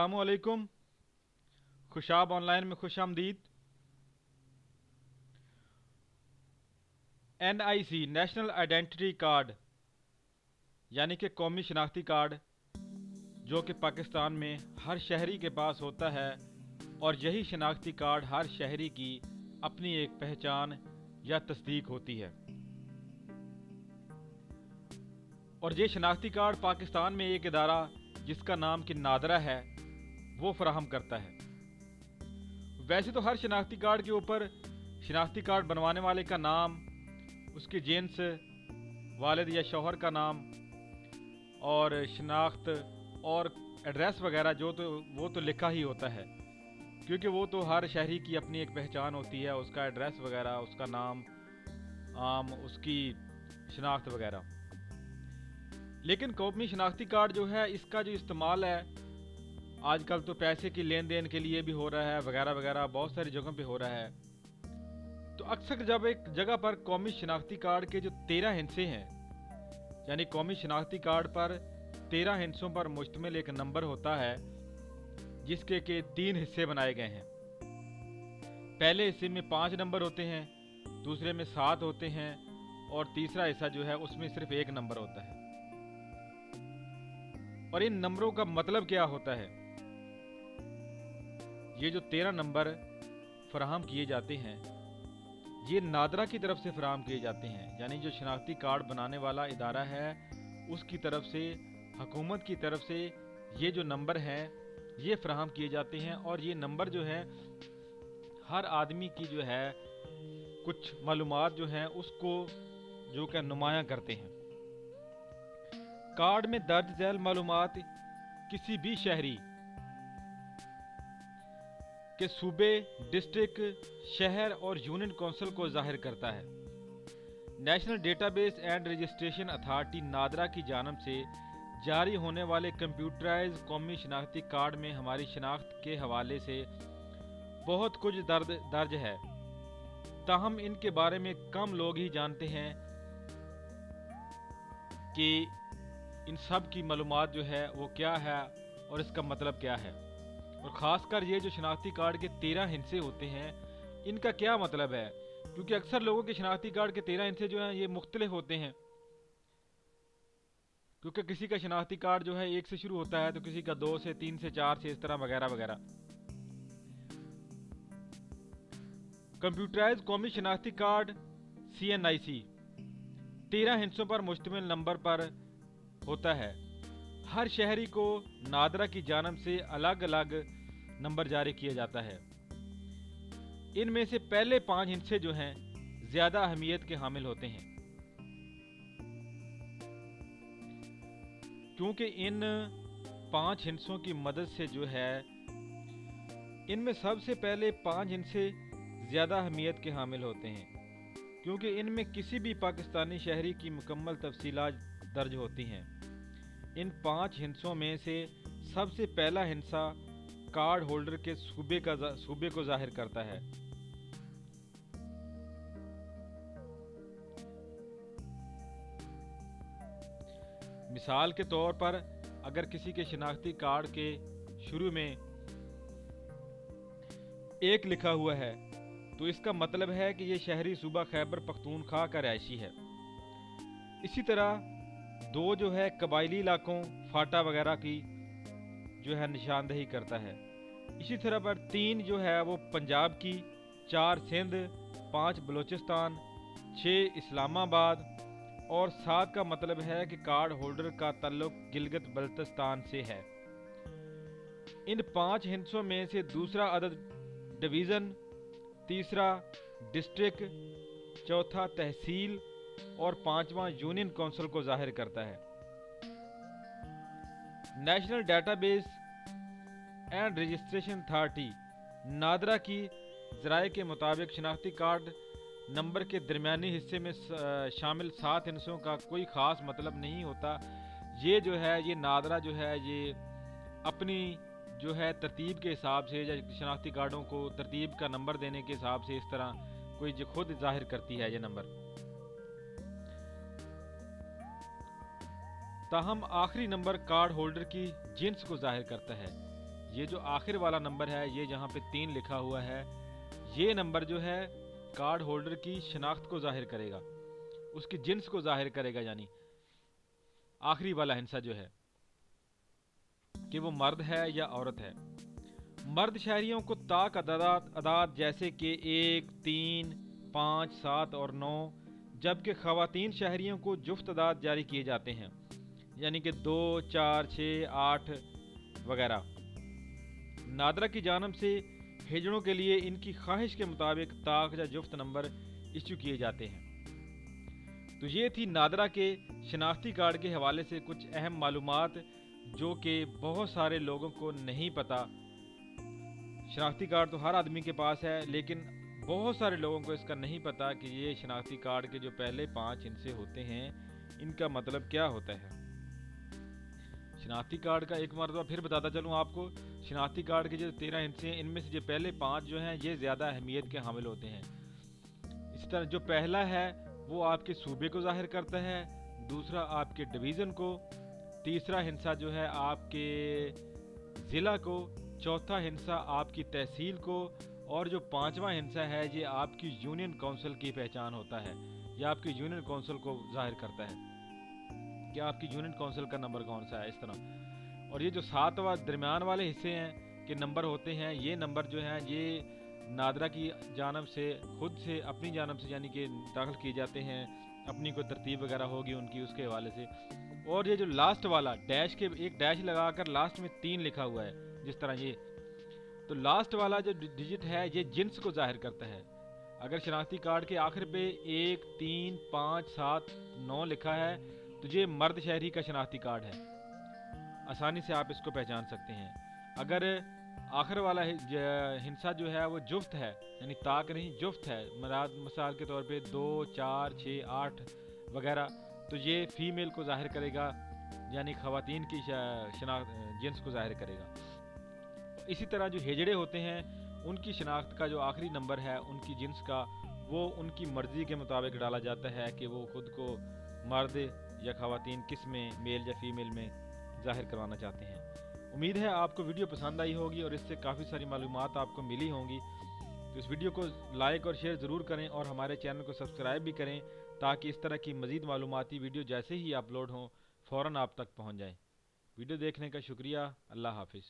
अस्सलामु अलैकुम। खुशाब ऑनलाइन में खुश आमदीद। NIC नेशनल आइडेंटिटी कार्ड यानी कि कौमी शनाख्ती कार्ड जो कि पाकिस्तान में हर शहरी के पास होता है, और यही शनाख्ती कार्ड हर शहरी की अपनी एक पहचान या तस्दीक होती है। और ये शनाख्ती कार्ड पाकिस्तान में एक इदारा जिसका नाम कि नादरा है वो फराहम करता है। वैसे तो हर शनाख्ती कार्ड के ऊपर शनाख्ती कार्ड बनवाने वाले का नाम, उसकी जिन्स, वालिद या शौहर का नाम और शनाख्त और एड्रेस वगैरह वो तो लिखा ही होता है, क्योंकि वो तो हर शहरी की अपनी एक पहचान होती है, उसका एड्रेस वगैरह, उसका नाम, उसकी शनाख्त वगैरह। लेकिन कौमी शनाख्ती कार्ड जो है, इसका जो इस्तेमाल है आजकल तो पैसे की लेन देन के लिए भी हो रहा है, वगैरह वगैरह बहुत सारी जगहों पे हो रहा है। तो अक्सर जब एक जगह पर कौमी शनाख्ती कार्ड के जो 13 हिस्से हैं, यानी कौमी शनाख्ती कार्ड पर 13 हिस्सों पर मुश्तमिल एक नंबर होता है जिसके के 3 हिस्से बनाए गए हैं। पहले हिस्से में 5 नंबर होते हैं, दूसरे में 7 होते हैं, और तीसरा हिस्सा जो है उसमें सिर्फ 1 नंबर होता है। और इन नंबरों का मतलब क्या होता है? ये जो 13 नंबर फराहम किए जाते हैं ये नादरा की तरफ से फराहम किए जाते हैं, यानी जो शनाख्ती कार्ड बनाने वाला इदारा है उसकी तरफ से, हुकूमत की तरफ से ये जो नंबर हैं ये फराहम किए जाते हैं। और ये नंबर जो है हर आदमी की जो है कुछ मालूमात जो हैं उसको जो कि नुमायां करते हैं। कार्ड में दर्ज झैल मालूमात किसी भी शहरी के सूबे, डिस्ट्रिक्ट, शहर और यूनियन काउंसिल को जाहिर करता है। National database and registration authority NADRA की जानिब से जारी होने वाले कंप्यूटराइज कौमी शनाख्ती कार्ड में हमारी शनाख्त के हवाले से बहुत कुछ दर्ज है, ताहम इनके बारे में कम लोग ही जानते हैं कि इन सब की मालूमात जो है वो क्या है और इसका मतलब क्या है। और ख़ासकर ये जो शनाख्ती कार्ड के 13 हिस्से होते हैं इनका क्या मतलब है, क्योंकि अक्सर लोगों के शनाख्ती कार्ड के 13 हिस्से जो हैं ये मुख्तलिफ होते हैं। क्योंकि किसी का शनाख्ती कार्ड जो है 1 से शुरू होता है, तो किसी का 2 से, 3 से, 4 से, इस तरह वगैरह वगैरह। कंप्यूटराइज कौमी शनाख्ती कार्ड CNIC 13 हिस्सों पर मुश्तमिल नंबर पर होता है। हर शहरी को नादरा की जानिब से अलग अलग नंबर जारी किया जाता है। इनमें से पहले 5 हिस्से जो हैं ज्यादा अहमियत के हामिल होते हैं, क्योंकि इन 5 हिस्सों की मदद से जो है इनमें सबसे पहले 5 हिस्से ज्यादा अहमियत के हामिल होते हैं, क्योंकि इनमें किसी भी पाकिस्तानी शहरी की मुकम्मल तफसीलात दर्ज होती हैं। इन 5 हिस्सों में से सबसे पहला हिस्सा कार्ड होल्डर के सूबे को जाहिर करता है। मिसाल के तौर पर अगर किसी के शनाख्ती कार्ड के शुरू में 1 लिखा हुआ है तो इसका मतलब है कि ये शहरी सूबा खैबर पख्तूनख्वा का रहायशी है। इसी तरह 2 जो है कबायली इलाकों, फाटा वगैरह की जो है निशानदही करता है। इसी तरह पर 3 जो है वो पंजाब की, 4 सिंध, 5 बलूचिस्तान, 6 इस्लामाबाद और 7 का मतलब है कि कार्ड होल्डर का ताल्लुक गिलगित बल्तिस्तान से है। इन 5 हिस्सों में से दूसरा अदद डिवीज़न, तीसरा डिस्ट्रिक्ट, चौथा तहसील और 5वां यूनियन काउंसिल को जाहिर करता है। National database and registration authority NADRA की ज़राए के मुताबिक शनाख्ती कार्ड नंबर के दरमियानी हिस्से में शामिल 7 हिस्सों का कोई ख़ास मतलब नहीं होता। ये जो है ये नादरा जो है ये अपनी जो है तरतीब के हिसाब से या शनाख्ती कार्डों को तरतीब का नंबर देने के हिसाब से इस तरह कोई जो खुद जाहिर करती है ये नंबर। ताहम आखिरी नंबर कार्ड होल्डर की जिन्स को जाहिर करता है, یہ جو آخر والا نمبر ہے، یہ جہاں پہ 3 لکھا ہوا ہے، یہ نمبر جو ہے کارڈ ہولڈر کی شناخت کو ظاہر کرے گا، اس کی جنس کو ظاہر کرے گا، یعنی آخری والا ہندسہ جو ہے کہ وہ مرد ہے یا عورت ہے۔ مرد شہریوں کو طاق عداد جیسے کہ 1، 3، 5، 7 اور 9، جبکہ خواتین شہریوں کو جفت عداد جاری کیے جاتے ہیں، یعنی کہ 2، 4، 6، 8 وغیرہ۔ نادرہ کی جانب سے ہجڑوں کے لیے ان کی خواہش کے مطابق طاق یا جفت نمبر ایشو کیے جاتے ہیں۔ تو یہ تھی نادرہ کے شناختی کارڈ کے حوالے سے کچھ اہم معلومات جو کہ بہت سارے لوگوں کو نہیں پتہ۔ شناختی کارڈ تو ہر آدمی کے پاس ہے، لیکن بہت سارے لوگوں کو اس کا نہیں پتہ کہ یہ شناختی کارڈ کے جو پہلے 5 ہندسے ہوتے ہیں ان کا مطلب کیا ہوتا ہے۔ شناختی کارڈ کا ایک مرتبہ پھر بتاتا چلوں آپ کو، شناختی کارڈ کے جو 13 ہندسے ہیں ان میں سے جو پہلے 5 جو ہیں یہ زیادہ اہمیت کے حامل ہوتے ہیں۔ اسی طرح جو پہلا ہے وہ آپ کے صوبے کو ظاہر کرتا ہے، دوسرا آپ کے ڈویژن کو، تیسرا ہندسہ جو ہے آپ کے ضلع کو، چوتھا ہندسہ آپ کی تحصیل کو، اور جو 5واں ہندسہ ہے یہ آپ کی یونین کونسل کی پہچان ہوتا ہے، یہ آپ کی یونین کونسل کو ظاہر کرتا ہے کہ آپ کی یونین کونسل کا نمبر کون سا ہے، اس طرح۔ اور یہ جو 7واں درمیان والے حصے ہیں کہ نمبر ہوتے ہیں، یہ نمبر جو ہیں یہ نادرہ کی جانب سے خود سے اپنی جانب سے یعنی کہ داخل کیے جاتے ہیں، اپنی کوئی ترتیب وغیرہ ہوگی ان کی، اس کے حوالے سے۔ اور یہ جو لاسٹ والا ڈیش کے ایک ڈیش لگا کر لاسٹ میں 3 لکھا ہوا ہے، جس طرح یہ، تو لاسٹ والا جو ڈیجٹ ہے یہ جنس کو ظاہر کرتا ہے۔ اگر شناختی کارڈ کے آخر پہ 1، 3، 5، 7، 9 لکھا ہے تو یہ مرد شہری کا شناختی کارڈ ہے، آسانی سے آپ اس کو پہچان سکتے ہیں۔ اگر آخر والا ہندسہ جو ہے وہ جفت ہے، یعنی طاق نہیں جفت ہے، مثال کے طور پہ 2، 4، 6، 8 وغیرہ، تو یہ فیمیل کو ظاہر کرے گا، یعنی خواتین کی جنس کو ظاہر کرے گا۔ اسی طرح جو ہجڑے ہوتے ہیں ان کی شناخت کا جو آخری نمبر ہے ان کی جنس کا، وہ ان کی مرضی کے مطابق ڈالا جاتا ہے کہ وہ خود کو مرد یا خواتین کس میں، میل یا فیمیل میں ظاہر کروانا چاہتے ہیں۔ امید ہے آپ کو ویڈیو پسند آئی ہوگی اور اس سے کافی ساری معلومات آپ کو ملی ہوں گی۔ تو اس ویڈیو کو لائک اور شیئر ضرور کریں اور ہمارے چینل کو سبسکرائب بھی کریں تاکہ اس طرح کی مزید معلوماتی ویڈیو جیسے ہی اپلوڈ ہوں فوراً آپ تک پہنچ جائیں۔ ویڈیو دیکھنے کا شکریہ، اللہ حافظ۔